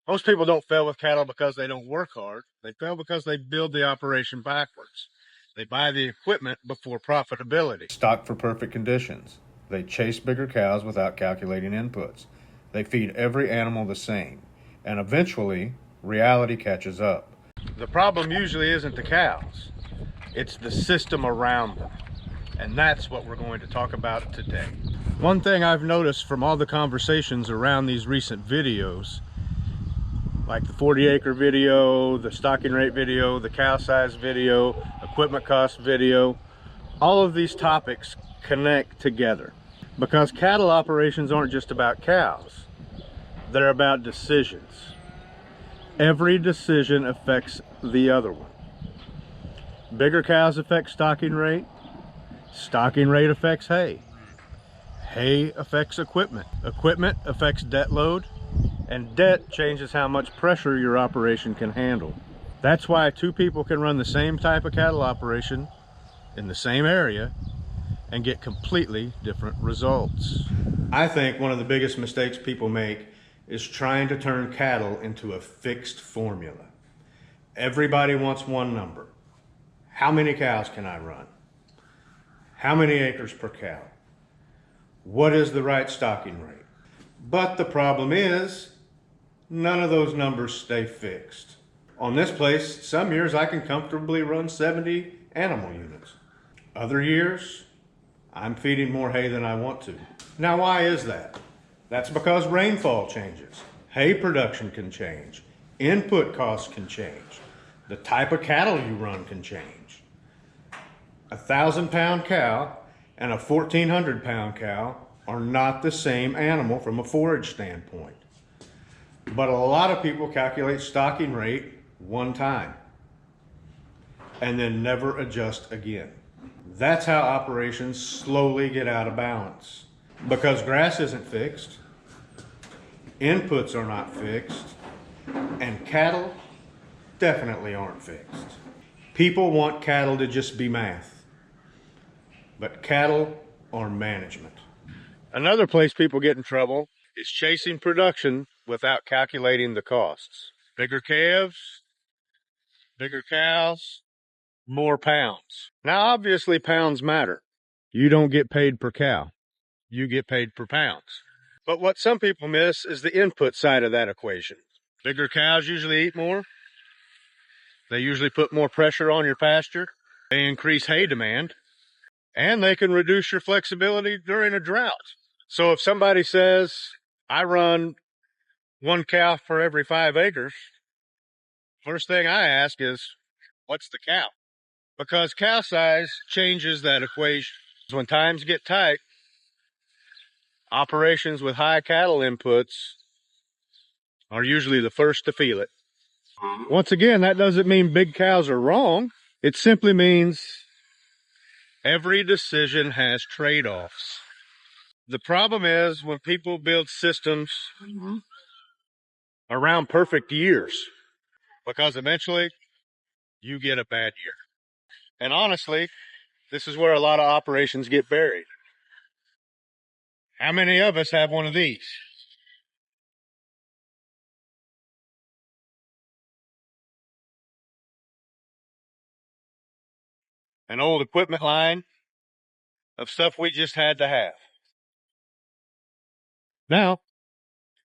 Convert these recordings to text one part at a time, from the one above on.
Most people don't fail with cattle because they don't work hard. They fail because they build the operation backwards. They buy the equipment before profitability. Stock for perfect conditions. They chase bigger cows without calculating inputs. They feed every animal the same. And eventually, reality catches up. The problem usually isn't the cows. It's the system around them. And that's what we're going to talk about today. One thing I've noticed from all the conversations around these recent videos, like the 40-acre video, the stocking rate video, the cow size video, equipment cost video, all of these topics connect together because cattle operations aren't just about cows. They're about decisions. Every decision affects the other one. Bigger cows affect stocking rate. Stocking rate affects hay. Hay affects equipment. Equipment affects debt load. And debt changes how much pressure your operation can handle. That's why two people can run the same type of cattle operation in the same area and get completely different results. I think one of the biggest mistakes people make is trying to turn cattle into a fixed formula. Everybody wants one number. How many cows can I run? How many acres per cow? What is the right stocking rate? But the problem is, none of those numbers stay fixed. On this place, some years I can comfortably run 70 animal units. Other years, I'm feeding more hay than I want to. Now, why is that? That's because rainfall changes. Hay production can change. Input costs can change. The type of cattle you run can change. A 1,000-pound cow and a 1,400-pound cow are not the same animal from a forage standpoint. But a lot of people calculate stocking rate one time and then never adjust again. That's how operations slowly get out of balance. Because grass isn't fixed, inputs are not fixed, and cattle definitely aren't fixed. People want cattle to just be math, but cattle are management. Another place people get in trouble is chasing production without calculating the costs. Bigger calves, bigger cows, more pounds. Now, obviously, pounds matter. You don't get paid per cow. You get paid per pounds. But what some people miss is the input side of that equation. Bigger cows usually eat more. They usually put more pressure on your pasture. They increase hay demand. And they can reduce your flexibility during a drought. So if somebody says, I run one cow for every 5 acres, first thing I ask is, what's the cow? Because cow size changes that equation. When times get tight, operations with high cattle inputs are usually the first to feel it. Once again, that doesn't mean big cows are wrong. It simply means every decision has trade-offs. The problem is when people build systems around perfect years, because eventually you get a bad year. And honestly, this is where a lot of operations get buried. How many of us have one of these? An old equipment line of stuff we just had to have. Now,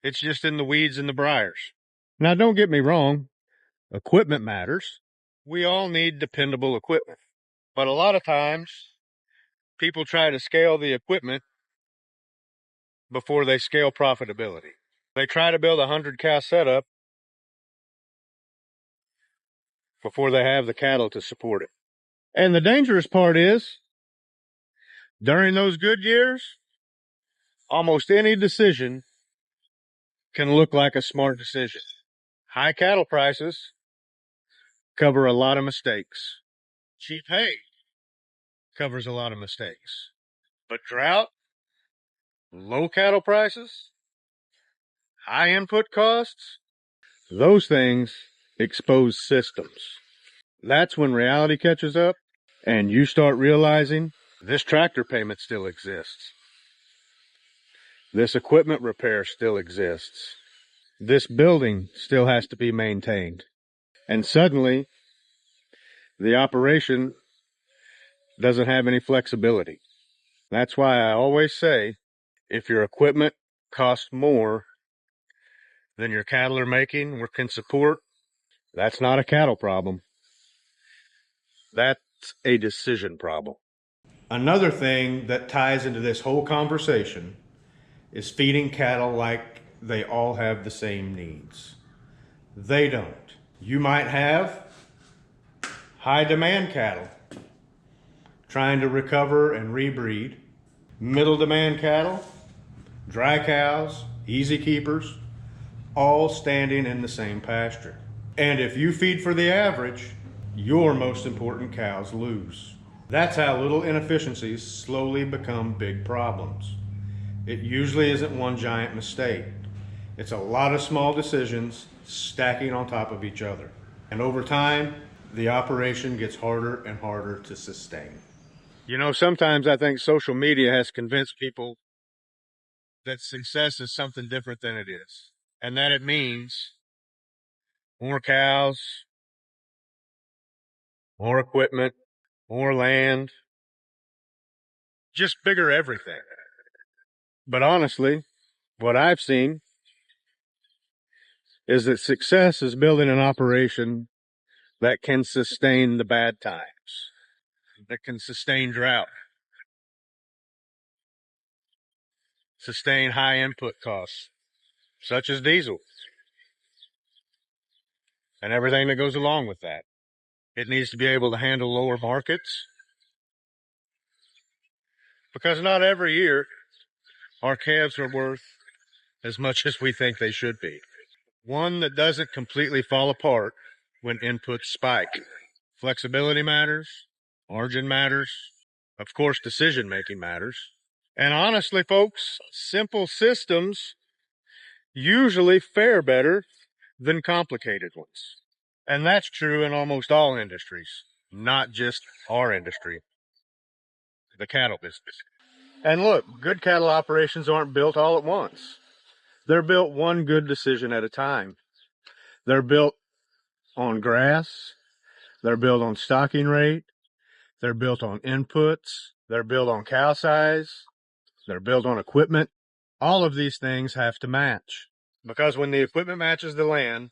it's just in the weeds and the briars. Now, don't get me wrong. Equipment matters. We all need dependable equipment. But a lot of times, people try to scale the equipment before they scale profitability. They try to build a 100-cow setup before they have the cattle to support it. And the dangerous part is, during those good years, almost any decision can look like a smart decision. High cattle prices cover a lot of mistakes. Cheap hay covers a lot of mistakes. But drought, low cattle prices, high input costs, those things expose systems. That's when reality catches up and you start realizing this tractor payment still exists. This equipment repair still exists. this building still has to be maintained. And suddenly, the operation doesn't have any flexibility. That's why I always say, if your equipment costs more than your cattle are making or can support, that's not a cattle problem. That's a decision problem. Another thing that ties into this whole conversation is feeding cattle like they all have the same needs. They don't. You might have high demand cattle trying to recover and rebreed, middle demand cattle, dry cows, easy keepers, all standing in the same pasture. And if you feed for the average, your most important cows lose. That's how little inefficiencies slowly become big problems. It usually isn't one giant mistake. It's a lot of small decisions stacking on top of each other. And over time, the operation gets harder and harder to sustain. You know, sometimes I think social media has convinced people that success is something different than it is. And that it means more cows, more equipment, more land, just bigger everything. But honestly, what I've seen is that success is building an operation that can sustain the bad times, that can sustain drought, sustain high input costs, such as diesel, and everything that goes along with that. It needs to be able to handle lower markets, because not every year our calves are worth as much as we think they should be. One that doesn't completely fall apart when inputs spike. Flexibility matters, margin matters, of course decision making matters. And honestly, folks, simple systems usually fare better than complicated ones. And that's true in almost all industries, not just our industry, the cattle business. And look, good cattle operations aren't built all at once. They're built one good decision at a time. They're built on grass. They're built on stocking rate. They're built on inputs. They're built on cow size. They're built on equipment. All of these things have to match, because when the equipment matches the land,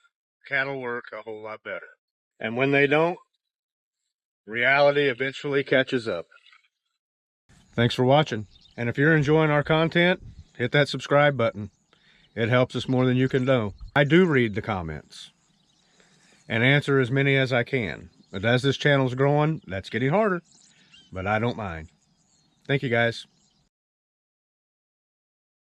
cattle work a whole lot better. And when they don't, reality eventually catches up. Thanks for watching. And if you're enjoying our content, hit that subscribe button. It helps us more than you can know. I do read the comments and answer as many as I can. But as this channel's growing, that's getting harder, but I don't mind. Thank you, guys.